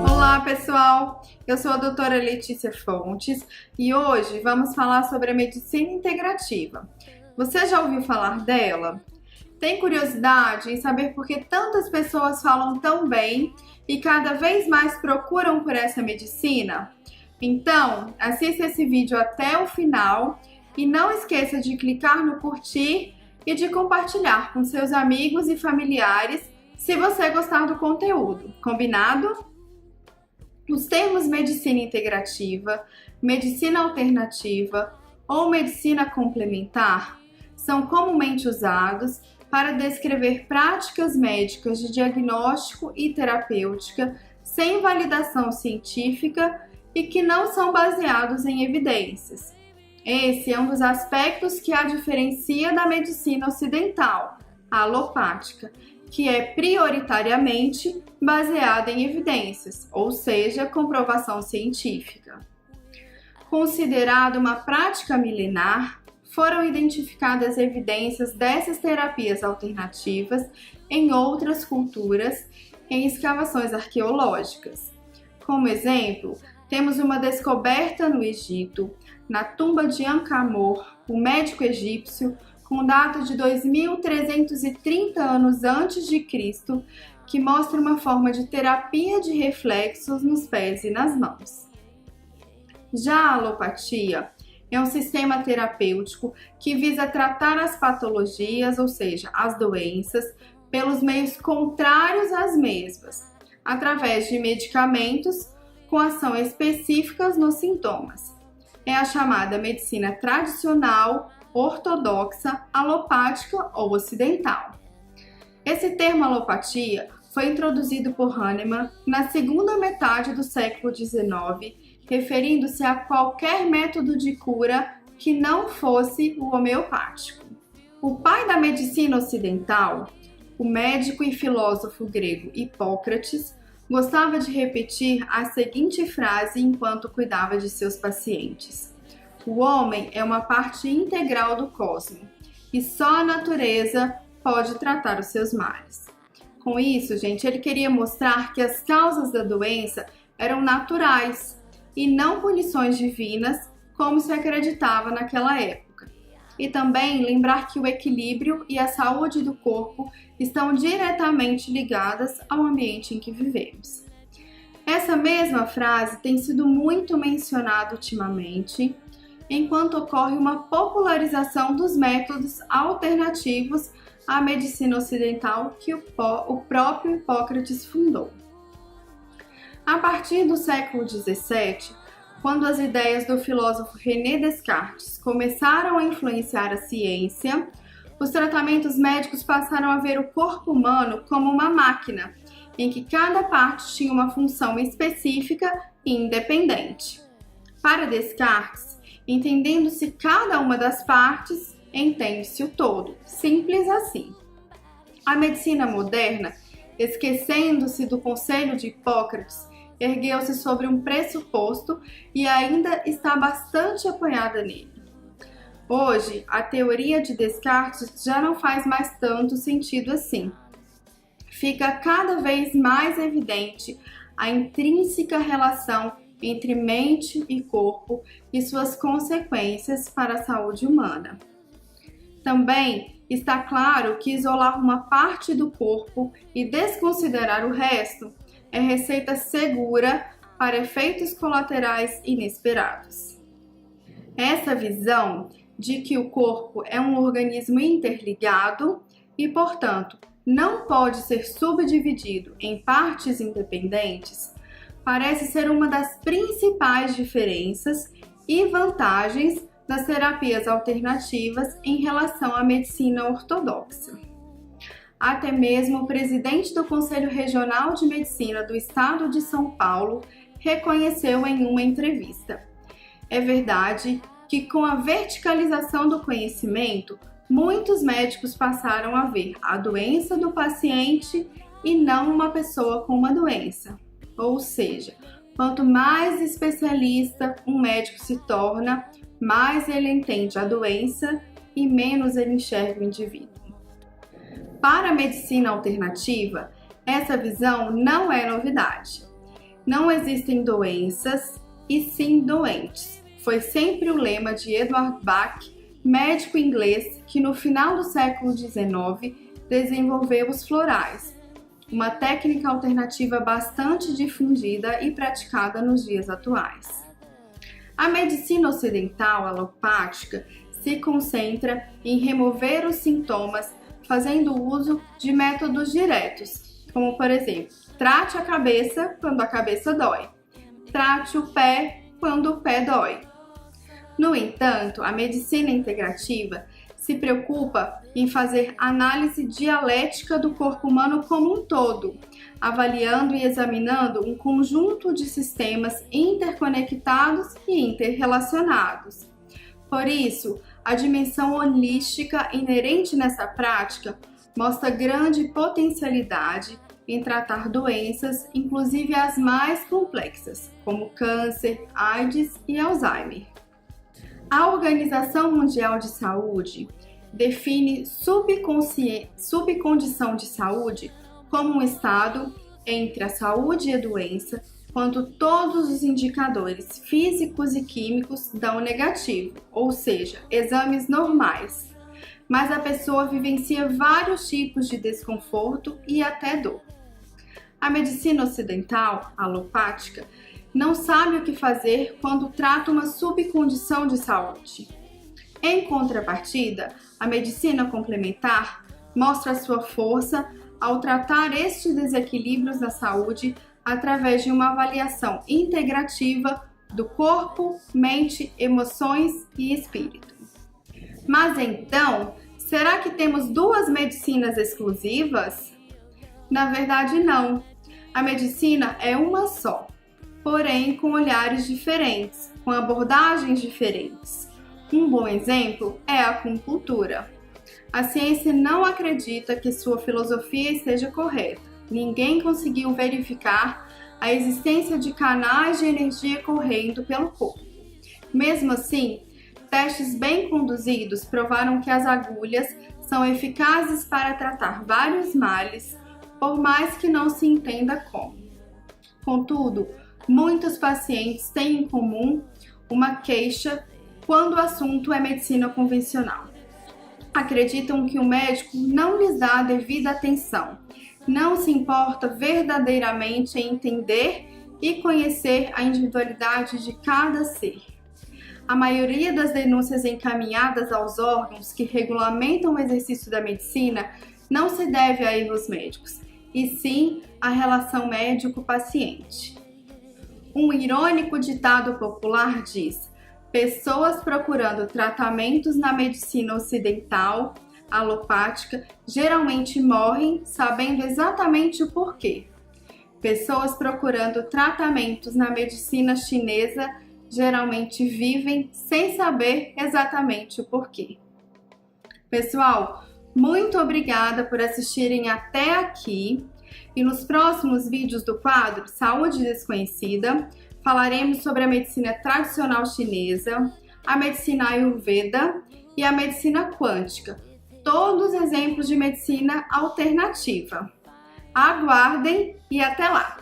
Olá pessoal, eu sou a doutora Letícia Fontes e hoje vamos falar sobre a medicina integrativa. Você já ouviu falar dela? Tem curiosidade em saber por que tantas pessoas falam tão bem e cada vez mais procuram por essa medicina? Então, assista esse vídeo até o final e não esqueça de clicar no curtir e de compartilhar com seus amigos e familiares se você gostar do conteúdo, combinado? Os termos medicina integrativa, medicina alternativa ou medicina complementar são comumente usados para descrever práticas médicas de diagnóstico e terapêutica sem validação científica e que não são baseados em evidências. Esse é um dos aspectos que a diferencia da medicina ocidental, a alopática, que é prioritariamente baseada em evidências, ou seja, comprovação científica. Considerado uma prática milenar, foram identificadas evidências dessas terapias alternativas em outras culturas em escavações arqueológicas. Como exemplo, temos uma descoberta no Egito, na tumba de Ankh-Amor, o médico egípcio, com data de 2.330 anos antes de Cristo, que mostra uma forma de terapia de reflexos nos pés e nas mãos. Já a alopatia é um sistema terapêutico que visa tratar as patologias, ou seja, as doenças, pelos meios contrários às mesmas, através de medicamentos com ação específicas nos sintomas. É a chamada medicina tradicional, ortodoxa, alopática ou ocidental. Esse termo alopatia foi introduzido por Hahnemann na segunda metade do século XIX, referindo-se a qualquer método de cura que não fosse o homeopático. O pai da medicina ocidental, o médico e filósofo grego Hipócrates, gostava de repetir a seguinte frase enquanto cuidava de seus pacientes: o homem é uma parte integral do cosmos e só a natureza pode tratar os seus males. Com isso, gente, ele queria mostrar que as causas da doença eram naturais e não punições divinas, como se acreditava naquela época. E também lembrar que o equilíbrio e a saúde do corpo estão diretamente ligadas ao ambiente em que vivemos. Essa mesma frase tem sido muito mencionada ultimamente, enquanto ocorre uma popularização dos métodos alternativos à medicina ocidental que o próprio Hipócrates fundou. A partir do século XVII, quando as ideias do filósofo René Descartes começaram a influenciar a ciência, os tratamentos médicos passaram a ver o corpo humano como uma máquina, em que cada parte tinha uma função específica e independente. Para Descartes, entendendo-se cada uma das partes, entende-se o todo. Simples assim. A medicina moderna, esquecendo-se do conselho de Hipócrates, ergueu-se sobre um pressuposto e ainda está bastante apoiada nele. Hoje, a teoria de Descartes já não faz mais tanto sentido assim. Fica cada vez mais evidente a intrínseca relação entre mente e corpo e suas consequências para a saúde humana. Também está claro que isolar uma parte do corpo e desconsiderar o resto é receita segura para efeitos colaterais inesperados. Essa visão de que o corpo é um organismo interligado e, portanto, não pode ser subdividido em partes independentes, parece ser uma das principais diferenças e vantagens das terapias alternativas em relação à medicina ortodoxa. Até mesmo o presidente do Conselho Regional de Medicina do Estado de São Paulo reconheceu em uma entrevista: é verdade que com a verticalização do conhecimento, muitos médicos passaram a ver a doença do paciente e não uma pessoa com uma doença. Ou seja, quanto mais especialista um médico se torna, mais ele entende a doença e menos ele enxerga o indivíduo. Para a medicina alternativa, Essa visão não é novidade. Não existem doenças e sim doentes. Foi sempre o lema de Edward Bach, médico inglês que no final do século XIX desenvolveu os florais, uma técnica alternativa bastante difundida e praticada nos dias atuais. A medicina ocidental alopática se concentra em remover os sintomas fazendo uso de métodos diretos, como por exemplo, trate a cabeça quando a cabeça dói, trate o pé quando o pé dói. No entanto, a medicina integrativa se preocupa em fazer análise dialética do corpo humano como um todo, avaliando e examinando um conjunto de sistemas interconectados e interrelacionados. Por isso, a dimensão holística inerente nessa prática mostra grande potencialidade em tratar doenças, inclusive as mais complexas, como câncer, AIDS e Alzheimer. A Organização Mundial de Saúde define subcondição de saúde como um estado entre a saúde e a doença, quando todos os indicadores físicos e químicos dão negativo, ou seja, exames normais, mas a pessoa vivencia vários tipos de desconforto e até dor. A medicina ocidental, alopática, não sabe o que fazer quando trata uma subcondição de saúde. Em contrapartida, a medicina complementar mostra sua força ao tratar estes desequilíbrios na saúde através de uma avaliação integrativa do corpo, mente, emoções e espírito. Mas então, será que temos duas medicinas exclusivas? Na verdade, não. A medicina é uma só, porém com olhares diferentes, com abordagens diferentes. Um bom exemplo é a acupuntura. A ciência não acredita que sua filosofia esteja correta. Ninguém conseguiu verificar a existência de canais de energia correndo pelo corpo. Mesmo assim, testes bem conduzidos provaram que as agulhas são eficazes para tratar vários males, por mais que não se entenda como. Contudo, muitos pacientes têm em comum uma queixa quando o assunto é medicina convencional. Acreditam que o médico não lhes dá a devida atenção, não se importa verdadeiramente em entender e conhecer a individualidade de cada ser. A maioria das denúncias encaminhadas aos órgãos que regulamentam o exercício da medicina não se deve a erros médicos, e sim à relação médico-paciente. Um irônico ditado popular diz: pessoas procurando tratamentos na medicina ocidental, alopática, geralmente morrem sabendo exatamente o porquê. Pessoas procurando tratamentos na medicina chinesa geralmente vivem sem saber exatamente o porquê. Pessoal, muito obrigada por assistirem até aqui e nos próximos vídeos do quadro Saúde Desconhecida falaremos sobre a medicina tradicional chinesa, a medicina Ayurveda e a medicina quântica, todos exemplos de medicina alternativa. Aguardem e até lá!